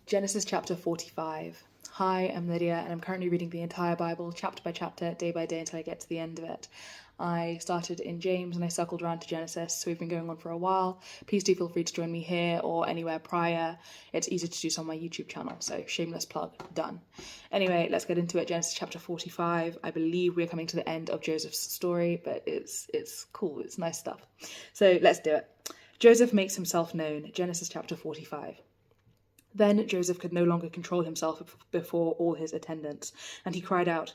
Genesis chapter 45. Hi, I'm Lydia, and I'm currently reading the entire Bible, chapter by chapter, day by day, until I get to the end of it. I started in James and I circled around to Genesis, so we've been going on for a while. Please do feel free to join me here or anywhere prior. It's easy to do so on my YouTube channel, so shameless plug, done. Anyway, let's get into it. Genesis chapter 45. I believe we're coming to the end of Joseph's story, but it's cool, it's nice stuff. So let's do it. Joseph makes himself known. Genesis chapter 45. Then Joseph could no longer control himself before all his attendants, and he cried out,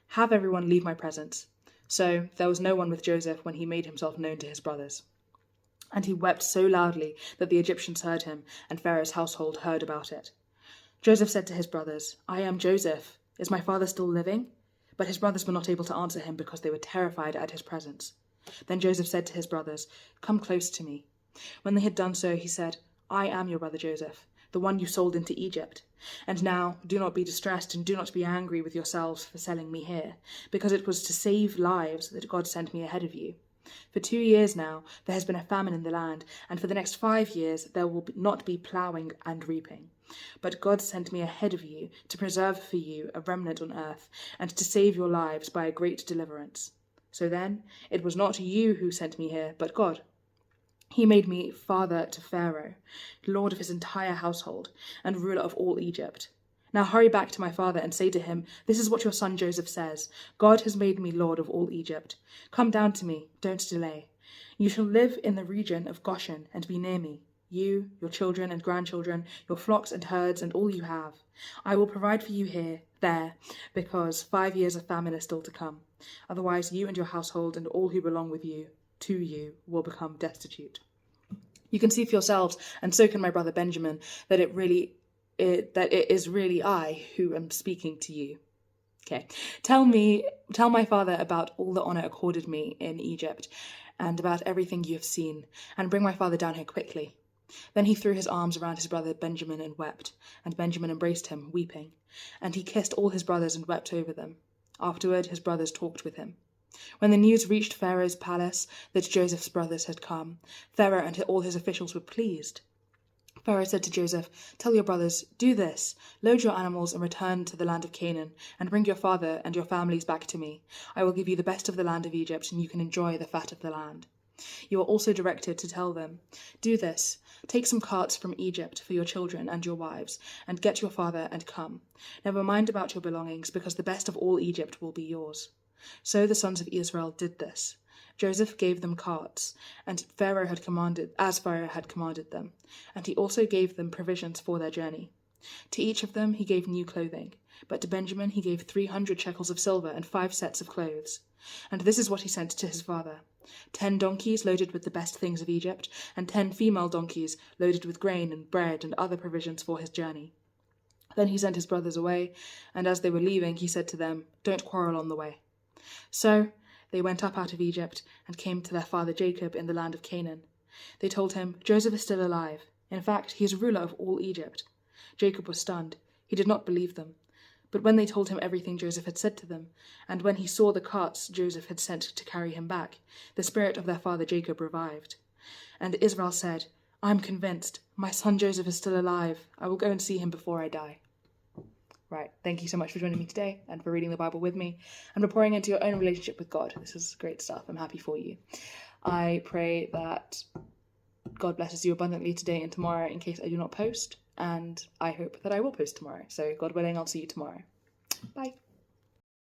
"Have everyone leave my presence." So there was no one with Joseph when he made himself known to his brothers. And he wept so loudly that the Egyptians heard him, and Pharaoh's household heard about it. Joseph said to his brothers, "I am Joseph. Is my father still living?" But his brothers were not able to answer him because they were terrified at his presence. Then Joseph said to his brothers, "Come close to me." When they had done so, he said, "I am your brother Joseph, the one you sold into Egypt. And now do not be distressed and do not be angry with yourselves for selling me here, because it was to save lives that God sent me ahead of you. For 2 years now there has been a famine in the land, and for the next 5 years there will not be ploughing and reaping. But God sent me ahead of you to preserve for you a remnant on earth, and to save your lives by a great deliverance. So then it was not you who sent me here, but God. He made me father to Pharaoh, lord of his entire household, and ruler of all Egypt. Now hurry back to my father and say to him, 'This is what your son Joseph says. God has made me lord of all Egypt. Come down to me, don't delay. You shall live in the region of Goshen and be near me, you, your children and grandchildren, your flocks and herds, and all you have. I will provide for you there, because 5 years of famine is still to come. Otherwise you and your household and all who belong to you will become destitute.' You can see for yourselves, and so can my brother Benjamin, that it is really I who am speaking to you. Okay, tell my father about all the honor accorded me in Egypt, and about everything you have seen, and bring my father down here quickly." Then he threw his arms around his brother Benjamin and wept, and Benjamin embraced him, weeping, and he kissed all his brothers and wept over them. Afterward his brothers talked with him. When the news reached Pharaoh's palace that Joseph's brothers had come, Pharaoh and all his officials were pleased. Pharaoh said to Joseph, "Tell your brothers, do this, load your animals and return to the land of Canaan, and bring your father and your families back to me. I will give you the best of the land of Egypt, and you can enjoy the fat of the land." You are also directed to tell them, "Do this, take some carts from Egypt for your children and your wives, and get your father and come. Never mind about your belongings, because the best of all Egypt will be yours." So the sons of Israel did this. Joseph gave them carts, as Pharaoh had commanded them, and he also gave them provisions for their journey. To each of them he gave new clothing, but to Benjamin he gave 300 shekels of silver and 5 sets of clothes. And this is what he sent to his father: 10 donkeys loaded with the best things of Egypt, and 10 female donkeys loaded with grain and bread and other provisions for his journey. Then he sent his brothers away, and as they were leaving he said to them, "Don't quarrel on the way." So they went up out of Egypt and came to their father Jacob in the land of Canaan. They told him, "Joseph is still alive. In fact, he is ruler of all Egypt." Jacob was stunned. He did not believe them. But when they told him everything Joseph had said to them, and when he saw the carts Joseph had sent to carry him back, the spirit of their father Jacob revived. And Israel said, "I am convinced. My son Joseph is still alive. I will go and see him before I die." Right, thank you so much for joining me today and for reading the Bible with me and for pouring into your own relationship with God. This is great stuff. I'm happy for you. I pray that God blesses you abundantly today and tomorrow in case I do not post, and I hope that I will post tomorrow. So God willing, I'll see you tomorrow. Bye.